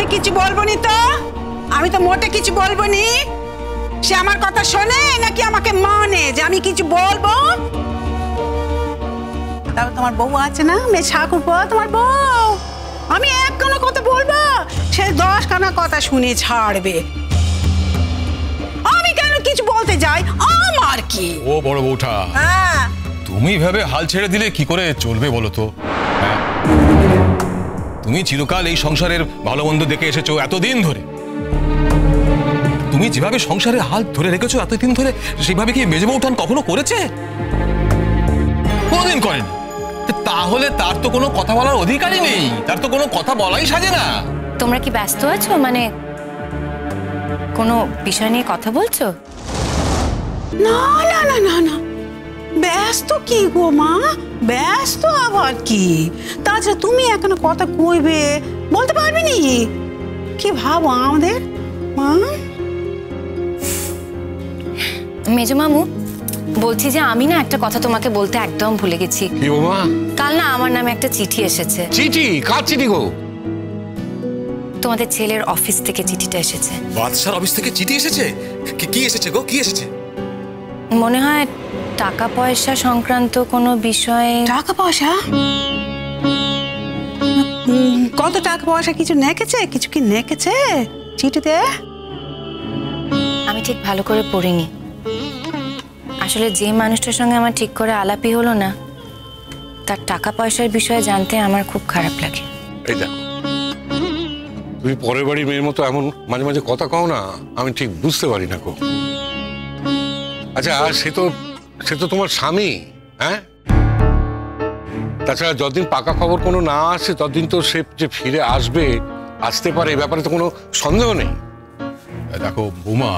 আমি কিছু বলবো নি তো, আমি তো মোটে কিছু বলবো নি। সে আমার কথা শোনে নাকি আমাকে মানে যে আমি কিছু বলবো? তাও তোমার বউ আছে না, মেয়ে ঠাকুরপো, তোমার বউ। আমি এক কানা কথা বলবো, সে 10 কানা কথা শুনে ছাড়বে। আমি কেন কিছু বলতে যাই? আমার কি? ও বড় বউঠা, হ্যাঁ, তুমি ভাবে হাল ছেড়ে দিলে কি করে চলবে বলো তো? হ্যাঁ, তুমি চিরকাল এই সংসারের ভালো মন্দ দেখে এসেছো এতদিন ধরে। তুমি যেভাবে সংসারের হাল ধরে রেখেছো এতদিন ধরে, সেভাবে কি মেজে বউঠান কখনো করেছে? কোনদিন করেনি। তাহলে তার তো কোনো কথা বলার অধিকারই নেই, তার তো কোনো কথা বলাই সাজে না। তোমরা কি ব্যস্ত আছো? মানে কোনো বিষয় নিয়ে কথা বলছো? না না না না না, ব্যস্ত কি গো মা, ব্যস্ত আবার কি? তাছাড়া তুমি এখনো কথা কইবে বলতে পারবি নি? কি ভাবো আমাদের মা? মেজো মামু, বলছি যে আমি না একটা কথা তোমাকে বলতে একদম ভুলে গেছি। কি বাবা? কাল না আমার নামে একটা চিঠি এসেছে। চিঠি? কার চিঠি গো? তোমাদের ছেলের অফিস থেকে চিঠিটা এসেছে। বাদশার অফিস থেকে চিঠি এসেছে? কি এসেছে গো, কি এসেছে? মনে হয় টাকা পয়সা সংক্রান্ত কোনো বিষয়ে। টাকা পয়সা? কত টাকা পয়সা কিছু নেকেছে? কিছু কি নেকেছে চিঠিতে? আমি ঠিক ভালো করে পড়িনি। আসলে যে মানুষটার সঙ্গে আমার ঠিক করে আলাপই হলো না, তার টাকা পয়সার বিষয়ে জানতে আমার খুব খারাপ লাগে। এই দেখো, তুমি পরের বাড়ির মেয়ের মতো এমন মাঝে মাঝে কথা কও না, আমি ঠিক বুঝতে পারি না গো। আচ্ছা, সে তো তোমার স্বামী, হ্যাঁ? তাছাড়া যতদিন পাকা খবর কোনো না আসে ততদিন তো সে যে ফিরে আসতে পারে এ ব্যাপারে তো কোনো সন্দেহ নেই। দেখো বৌমা,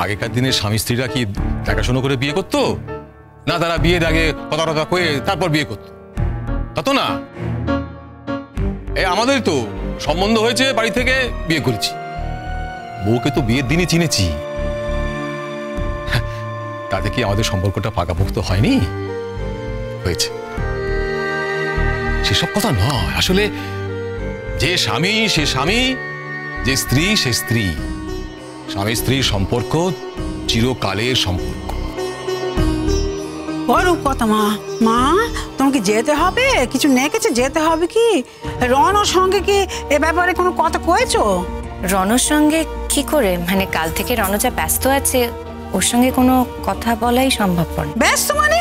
আগেকার দিনে স্বামী স্ত্রীরা কি দেখাশোনা করে বিয়ে করতো? না, তারা বিয়ের আগে কথা কথা কয়ে তারপর বিয়ে করতো, তা তো না। আমাদের তো সম্বন্ধ হয়েছে, বাড়ি থেকে বিয়ে করেছি। বউকে তো বিয়ের দিনই চিনেছি, তাতে কি আমাদের সম্পর্কটা পাকাপোক্ত হয়নি? হয়েছে। সেসব কথা নয়, আসলে যে স্বামী সে স্বামী, যে স্ত্রী সে স্ত্রী। স্বামী স্ত্রীর সম্পর্ক চিরকালের সম্পর্ক। বড় কথা মা, মা তোমাকে যেতে হবে, কিছু নেকেছে যেতে হবে কি? রনর সঙ্গে কি এ ব্যাপারে কোনো কথা কয়েছো? রনর সঙ্গে কি করে? মানে কাল থেকে রন যা ব্যস্ত আছে, ওর সঙ্গে কোনো কথা বলাই সম্ভবপর না। ব্যস্ত মানে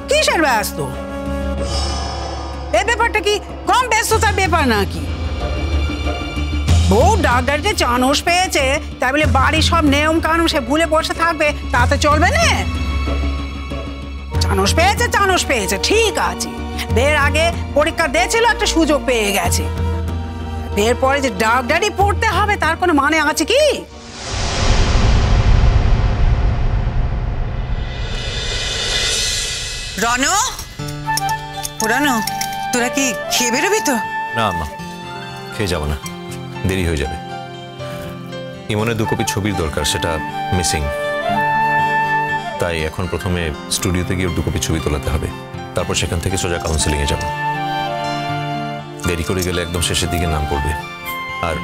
কিসের ব্যস্ত? এই ব্যাপারটা কি কম ব্যস্ততার ব্যাপার নাকি? বউ ডাক্তারিতে চানস পেয়েছে তাই বলে বাড়ির সব নিয়ম কানুন সে ভুলে বসে থাকবে তাতে চলবে না। চানস পেয়েছে ঠিক আছে, বের আগে পরীক্ষা দিয়েছিল, একটা সুযোগ পেয়ে গেছে। বের পরে যে ডাক্তারি পড়তে হবে তার কোনো মানে আছে কি? রনু, রনু, তোরা কি খেয়ে বেরোবি তো? না মা, খেয়ে যাবো না, দেরি হয়ে যাবে। ইমনের 2 কপি ছবির দরকার, সেটা মিসিং। তাই এখন প্রথমে স্টুডিওতে গিয়ে 2 কপি ছবি তোলাতে হবে, তারপর সেখান থেকে সোজা কাউন্সিলিংয়ে যাব। দেরি করে গেলে একদম শেষের দিকে নাম পড়বে, আর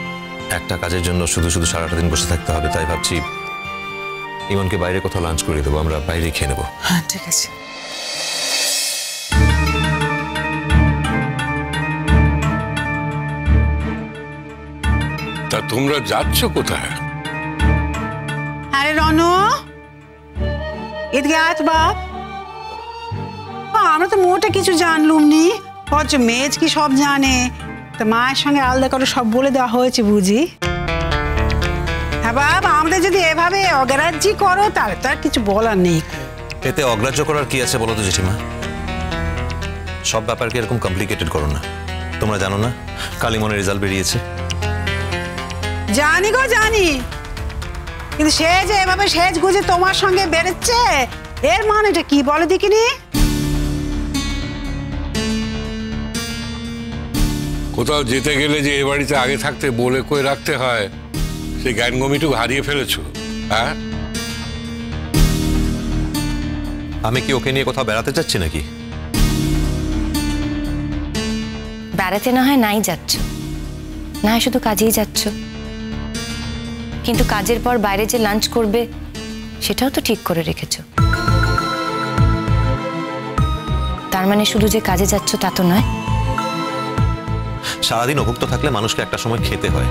একটা কাজের জন্য শুধু শুধু সারাটা দিন বসে থাকতে হবে। তাই ভাবছি ইমনকে বাইরে কোথাও লাঞ্চ করে দেবো, আমরা বাইরে খেয়ে নেবো। হ্যাঁ ঠিক আছে। তা তোমরা যাচ্ছ কোথায়? আরে রনু, এদিকে আজ বাপ। আমরা তো মোটে কিছু জানলুম নি, অথচ মেজ কি সব জানে। তা মায়ের সঙ্গে আলাদা করে সব বলে দেওয়া হয়েছে বুঝি? হ্যাঁ বাবা, আমাদের যদি এভাবে অগ্রাহ্য করো তাহলে তো আর কিছু বলার নেই। এতে অগ্রাহ্য করার কি আছে বলো তো জেঠিমা? সব ব্যাপারকে এরকম কমপ্লিকেটেড করো না। তোমরা জানো না কাল ইমনের রেজাল্ট বেরিয়েছে? জানি গো জানি, কিন্তু সে যে এভাবে সেজ গুজে তোমার সঙ্গে বেরোচ্ছে, এর মানেটা কি বলে দেখিনি? কোথাও যেতে গেলে যে এ বাড়িতে আগে থাকতে বলে কয়ে রাখতে হয়, সেই জ্ঞানগমিটুকু হারিয়ে ফেলেছো। হ্যাঁ, আমি কি ওকে নিয়ে কোথাও বেড়াতে যাচ্ছি নাকি? বেড়াতে না হয় নাই যাচ্ছ, না শুধু কাজেই যাচ্ছ, কিন্তু কাজের পর বাইরে যে লাঞ্চ করবে সেটাও তো ঠিক করে রেখেছো। তার মানে শুধু যে কাজে যাচ্ছ তা তো নয়। সারাদিন অভুক্ত থাকলে মানুষকে একটা সময় খেতে হয়,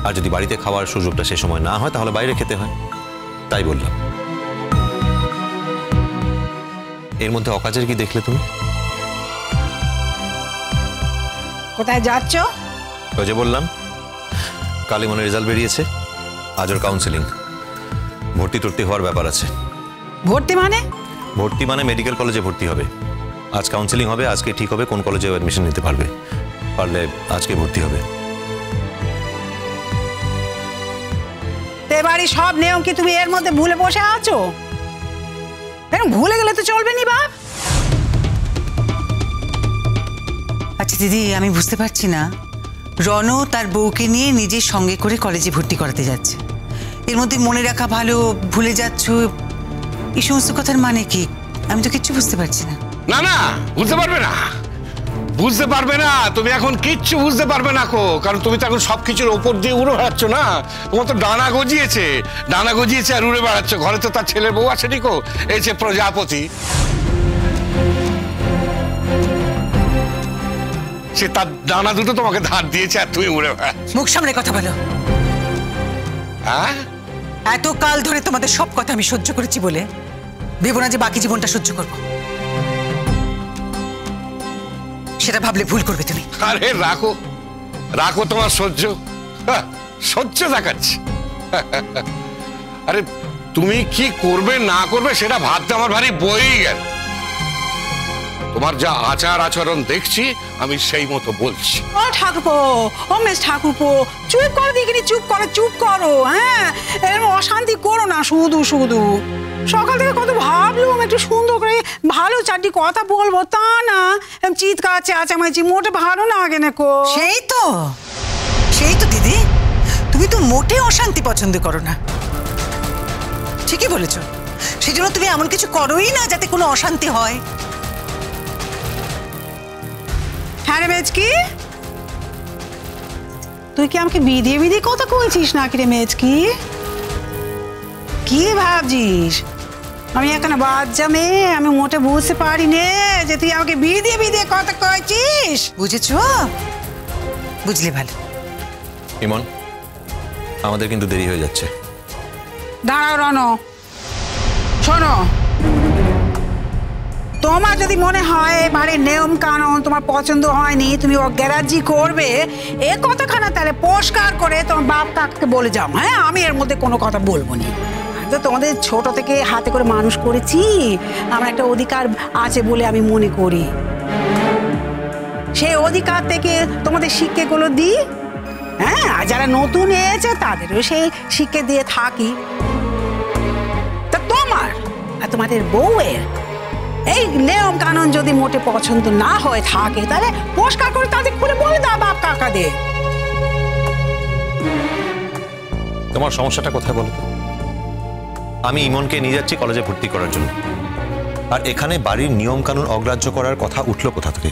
আর যদি বাড়িতে খাওয়ার সুযোগটা সে সময় না হয় তাহলে বাইরে খেতে হয়, তাই বললাম। এর মধ্যে অকাজের কি দেখলে তুমি? কোথায় যাচ্ছ? ওই যে বললাম, কাল ইমনের রেজাল্ট বেরিয়েছে, আজ ওর কাউন্সেলিং, ভর্তি টর্তি হওয়ার ব্যাপার আছে। ভর্তি মানে? ভর্তি মানে মেডিকেল কলেজে ভর্তি হবে। আজ কাউন্সেলিং হবে, আজকে ঠিক হবে কোন কলেজে অ্যাডমিশন নিতে পারবে, পারলে আজকে ভর্তি হবে। এবারে সব নিয়ম কি তুমি এর মধ্যে ভুলে বসে আছো? এরকম ভুলে গেলে তো চলবে নি বাপ। আচ্ছা দিদি, আমি বুঝতে পারছি না, রণ তার বউকে নিয়ে নিজের সঙ্গে করে কলেজে ভর্তি করাতে যাচ্ছে, এর মধ্যে মনে রাখা ভালো, ভুলে যাচ্ছ, এই সমস্ত কথার মানে কি? আমি তো কিচ্ছু বুঝতে পারছি না। না না, বুঝতে পারবে না, বুঝতে পারবে না, তুমি এখন কিচ্ছু বুঝতে পারবে না কো, কারণ তুমি তো এখন সবকিছুর ওপর দিয়ে উড়ে বেড়াচ্ছ না। তোমার তো ডানা গজিয়েছে আর উড়ে বেড়াচ্ছ। ঘরে তো তার ছেলের বউ আছে নিকো, এই যে প্রজাপতি, সে তার ডানা দুটো তোমাকে ধার দিয়েছে আর তুমি উড়ে বেড়াচ্ছ। মুখ সামনে কথা বলো। হ্যাঁ, এত কাল ধরে তোমাদের সব কথা আমি সহ্য করেছি বলে ভেবো না যে বাকি জীবনটা সহ্য করবো, সেটা ভাবলে ভুল করবে তুমি। আরে রাখো রাখো তোমার সহ্য, সহ্য দেখাচ্ছি। আরে তুমি কি করবে না করবে সেটা ভাবতে আমার ভারী বই গেল। তোমার যা আচার আচরণ দেখছি আমি সেই মতো বলছি। ও ঠাকুরপো, ও মিস ঠাকুরপো, চুপ করো দেখিনি, চুপ করো। হ্যাঁ, এরকম অশান্তি করো না শুধু শুধু। সকাল থেকে কত ভাবলুম একটু সুন্দর করে ভালো চারটি কথা বলবো, তা না চিৎকার চেঁচামেচি, মোটে ভালো না আগে নাকো। সেই তো দিদি, তুমি তো মোটে অশান্তি পছন্দ করো না। ঠিকই বলেছো, সেই জন্য তুমি এমন কিছু করোই না যাতে কোনো অশান্তি হয়। হ্যাঁ রে মেজকি, তুই কি আমাকে বিধিয়ে কথা কইছিস নাকি রে মেজকি? কি ভাবছিস আমি এখানে বাচ্চা মেয়ে, আমি মোটে বুঝতে পারি নে যে তুই আমাকে বিধিয়ে কথা কইছিস? বুঝেছো? বুঝলে ভালো। ইমন, আমাদের কিন্তু দেরি হয়ে যাচ্ছে। দাঁড়াও রণ, শোনো, তোমার যদি মনে হয় বাড়ির নিয়ম কানুন তোমার পছন্দ হয়নি, তুমি অগ্যারাজি করবে, এ কথাখানা তাহলে পরিষ্কার করে তোমার বাপ কাকাকে বলে যাও। হ্যাঁ, আমি এর মধ্যে কোনো কথা বলবো না। তো তোমাদের ছোট থেকে হাতে করে মানুষ করেছি, আমার একটা অধিকার আছে বলে আমি মনে করি। সেই অধিকার থেকে তোমাদের শিক্ষাগুলো দিই। হ্যাঁ, আর যারা নতুন এসেছে তাদেরও সেই শিক্ষা দিয়ে থাকি। তা তোমার আর তোমাদের বউয়ের এই নিয়ম কানুন যদি মোটে পছন্দ না হয়ে থাকে তাহলে পরিষ্কার করে তাদের খুলে বলে দাও বাপ কাকাদের। তোমার সমস্যাটা কোথায় বলো তো? আমি ইমনকে নিয়ে যাচ্ছি কলেজে ভর্তি করার জন্য, আর এখানে বাড়ির নিয়ম কানুন অগ্রাহ্য করার কথা উঠলো কোথা থেকে?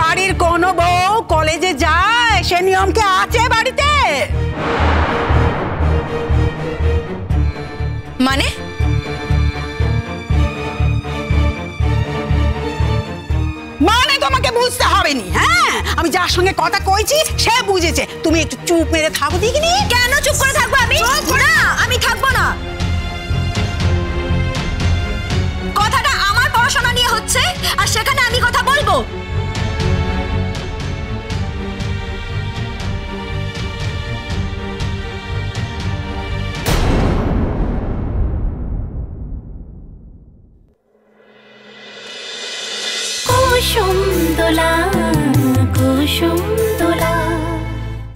বাড়ির কোন বউ কলেজে যায় সে নিয়ম কি আছে বাড়িতে? মানে মানে তোমাকে বুঝতে হবে নি। হ্যাঁ, আমি যার সঙ্গে কথা কইছি সে বুঝেছে, তুমি একটু চুপ মেরে থাকো দেখিনি। কেন চুপ করে থাকবো আমি? না, আমি থাকবো না। কথাটা আমার পড়াশোনা নিয়ে হচ্ছে আর সেখানে আমি কথা বলবো?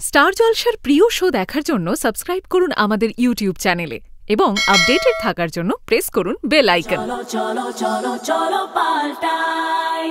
স্টার জলসার প্রিয় শো দেখার জন্য সাবস্ক্রাইব করুন আমাদের ইউটিউব চ্যানেলে এবং আপডেটেড থাকার জন্য প্রেস করুন বেল আইকন। চলো চলো চলো চলো পাল্টাই।